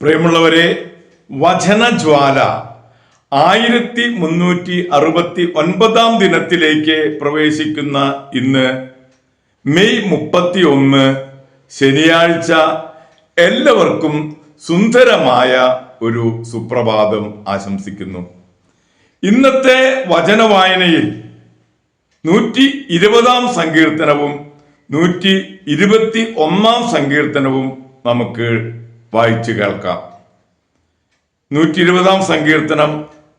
പ്രിയമുള്ളവരെ, വചനജ്വാല 1369 ദിനത്തിലേക്ക് പ്രവേശിക്കുന്ന ഇന്ന് മെയ് 31 ശനിയാഴ്ച എല്ലാവർക്കും സുന്ദരമായ ഒരു സുപ്രഭാതം ആശംസിക്കുന്നു. ഇന്നത്തെ വചനവായനയിൽ 120 സങ്കീർത്തനവും 121 സങ്കീർത്തനവും നമുക്ക് വായിച്ചു കേൾക്കാം. 120 സങ്കീർത്തനം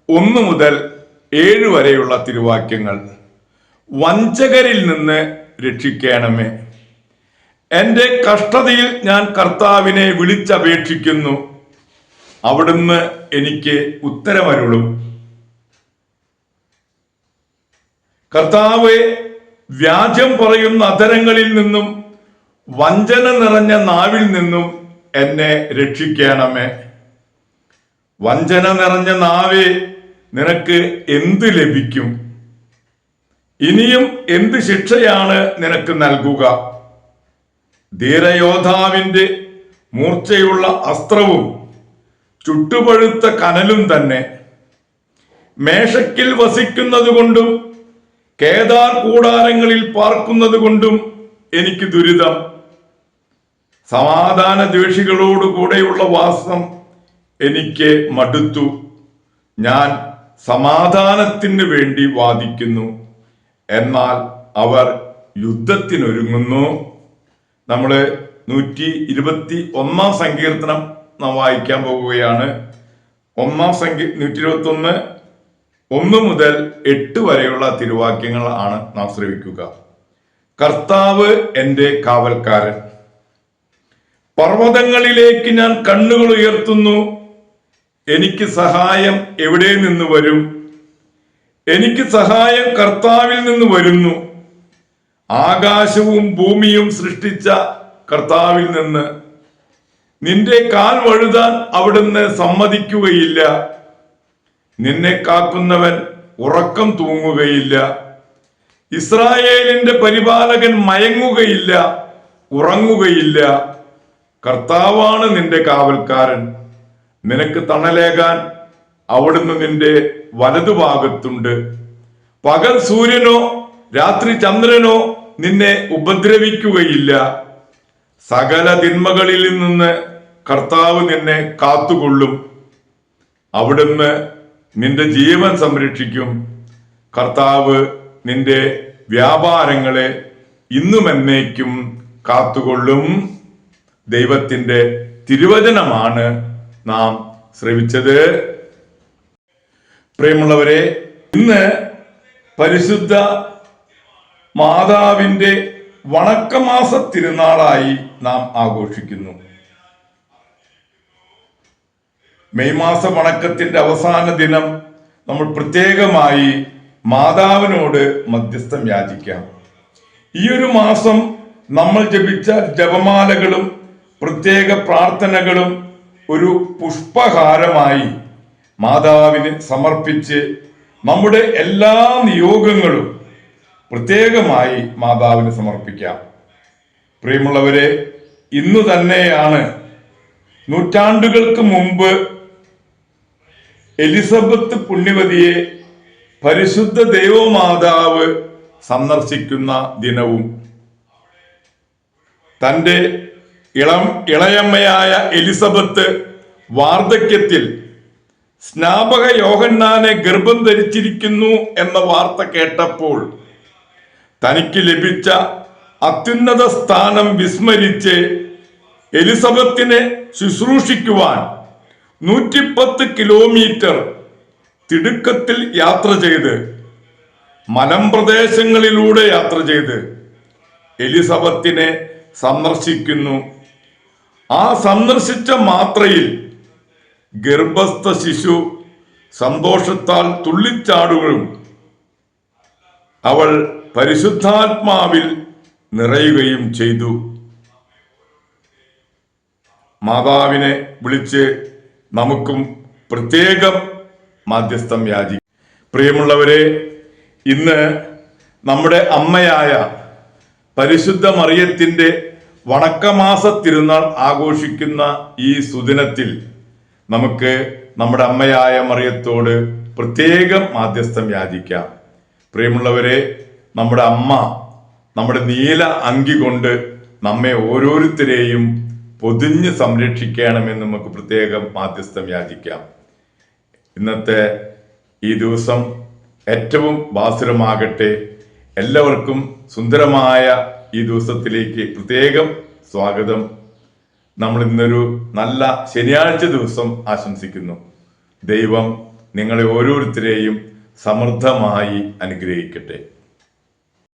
1 മുതൽ 7 വരെയുള്ള തിരുവാക്യങ്ങൾ. വഞ്ചകരിൽ നിന്ന് രക്ഷിക്കണമേ. എൻ്റെ കഷ്ടതയിൽ ഞാൻ കർത്താവിനെ വിളിച്ചപേക്ഷിക്കുന്നു. അവിടുന്ന് എനിക്ക് ഉത്തരമരുളും. കർത്താവേ, വ്യാജം പറയുന്ന അധരങ്ങളിൽ നിന്നും വഞ്ചന നിറഞ്ഞ നാവിൽ നിന്നും എന്നെ രക്ഷിക്കണമേ. വഞ്ചന നിറഞ്ഞ നാവേ, നിനക്ക് എന്ത് ലഭിക്കും? ഇനിയും എന്ത് ശിക്ഷയാണ് നിനക്ക് നൽകുക? ധീരയോദ്ധാവിന്റെ മൂർച്ചയുള്ള അസ്ത്രവും ചുട്ടുപഴുത്ത കനലും തന്നെ. മേശക്കിൽ വസിക്കുന്നത് കൊണ്ടും കേദാർ കൂടാരങ്ങളിൽ പാർക്കുന്നത് കൊണ്ടും എനിക്ക് ദുരിതം. സമാധാന ദ്വേഷികളോടുകൂടെയുള്ള വാസം എനിക്ക് മടുത്തു. ഞാൻ സമാധാനത്തിന് വേണ്ടി വാദിക്കുന്നു, എന്നാൽ അവർ യുദ്ധത്തിനൊരുങ്ങുന്നു. നമ്മൾ 121 സങ്കീർത്തനം നാം വായിക്കാൻ പോവുകയാണ്. 121 1 മുതൽ 8 വരെയുള്ള തിരുവാക്യങ്ങൾ ആണ് നാം ശ്രവിക്കുക. കർത്താവ് എൻ്റെ കാവൽക്കാരൻ. പർവ്വതങ്ങളിലേക്ക് ഞാൻ കണ്ണുകൾ ഉയർത്തുന്നു. എനിക്ക് സഹായം എവിടെ നിന്ന് വരും? എനിക്ക് സഹായം കർത്താവിൽ നിന്ന് വരുന്നു. ആകാശവും ഭൂമിയും സൃഷ്ടിച്ച കർത്താവിൽ നിന്ന്. നിന്റെ കാൽ വഴുതാൻ അവിടുന്ന് സമ്മതിക്കുകയില്ല. നിന്നെ കാക്കുന്നവൻ ഉറക്കം തൂങ്ങുകയില്ല. ഇസ്രായേലിന്റെ പരിപാലകൻ മയങ്ങുകയില്ല, ഉറങ്ങുകയില്ല. കർത്താവാണ് നിന്റെ കാവൽക്കാരൻ. നിനക്ക് തണലേകാൻ അവിടുന്ന് നിന്റെ വലതുഭാഗത്തുണ്ട്. പകൽ സൂര്യനോ രാത്രി ചന്ദ്രനോ നിന്നെ ഉപദ്രവിക്കുകയില്ല. സകല തിന്മകളിൽ നിന്ന് കർത്താവ് നിന്നെ കാത്തുകൊള്ളും. അവിടുന്ന് നിന്റെ ജീവൻ സംരക്ഷിക്കും. കർത്താവ് നിന്റെ വ്യാപാരങ്ങളെ ഇന്നും എന്നേക്കും കാത്തുകൊള്ളും. ദൈവത്തിന്റെ തിരുവചനമാണ് നാം ശ്രവിച്ചത്. പ്രിയമുള്ളവരെ, ഇന്ന് പരിശുദ്ധ മാതാവിന്റെ വണക്കമാസ തിരുനാളായി നാം ആഘോഷിക്കുന്നു. മെയ് മാസ വണക്കത്തിന്റെ അവസാന ദിനം നമ്മൾ പ്രത്യേകമായി മാതാവിനോട് മധ്യസ്ഥം യാചിക്കാം. ഈ ഒരു മാസം നമ്മൾ ജപിച്ച ജപമാലകളും പ്രത്യേക പ്രാർത്ഥനകളും ഒരു പുഷ്പഹാരമായി മാതാവിന് സമർപ്പിച്ച് നമ്മുടെ എല്ലാ നിയോഗങ്ങളും പ്രത്യേകമായി മാതാവിന് സമർപ്പിക്കാം. പ്രിയമുള്ളവരെ, ഇന്നു തന്നെയാണ് നൂറ്റാണ്ടുകൾക്ക് മുമ്പ് എലിസബത്ത് പുണ്യവതിയെ പരിശുദ്ധ ദൈവമാതാവ് സന്ദർശിക്കുന്ന ദിനവും. തൻ്റെ ഇളയമ്മയായ എലിസബത്ത് വാർദ്ധക്യത്തിൽ സ്നാപക യോഹന്നാനെ ഗർഭം ധരിച്ചിരിക്കുന്നു എന്ന വാർത്ത കേട്ടപ്പോൾ തനിക്ക് ലഭിച്ച അത്യുന്നത സ്ഥാനം വിസ്മരിച്ച് എലിസബത്തിനെ ശുശ്രൂഷിക്കുവാൻ 110 കിലോമീറ്റർ തിടുക്കത്തിൽ യാത്ര ചെയ്ത്, മലമ്പ്രദേശങ്ങളിലൂടെ യാത്ര ചെയ്ത് എലിസബത്തിനെ സന്ദർശിക്കുന്നു. ആ സന്ദർശിച്ച മാത്രയിൽ ഗർഭസ്ഥ ശിശു സന്തോഷത്താൽ തുള്ളിച്ചാടുകയും അവൾ പരിശുദ്ധാത്മാവിൽ നിറയുകയും ചെയ്തു. മാതാവിനെ വിളിച്ച് നമുക്കും പ്രത്യേകം മാധ്യസ്ഥം യാചിക്കാം. പ്രിയമുള്ളവരെ, ഇന്ന് നമ്മുടെ അമ്മയായ പരിശുദ്ധ മറിയത്തിന്റെ വണക്കമാസ തിരുനാൾ ആഘോഷിക്കുന്ന ഈ സുദിനത്തിൽ നമുക്ക് നമ്മുടെ അമ്മയായ മറിയത്തോട് പ്രത്യേകം മാധ്യസ്ഥം യാചിക്കാം. പ്രിയമുള്ളവരെ, നമ്മുടെ അമ്മ നമ്മുടെ നീല അങ്കി കൊണ്ട് നമ്മെ ഓരോരുത്തരെയും പൊതിഞ്ഞ് സംരക്ഷിക്കണമെന്ന് നമുക്ക് പ്രത്യേകം മാധ്യസ്ഥം യാചിക്കാം. ഇന്നത്തെ ഈ ദിവസം ഏറ്റവും ഭാസുരമാകട്ടെ. എല്ലാവർക്കും സുന്ദരമായ ഈ ദിവസത്തിലേക്ക് പ്രത്യേകം സ്വാഗതം. നമ്മൾ ഇന്നൊരു നല്ല ശനിയാഴ്ച ദിവസം ആശംസിക്കുന്നു. ദൈവം നിങ്ങളെ ഓരോരുത്തരെയും സമൃദ്ധമായി അനുഗ്രഹിക്കട്ടെ.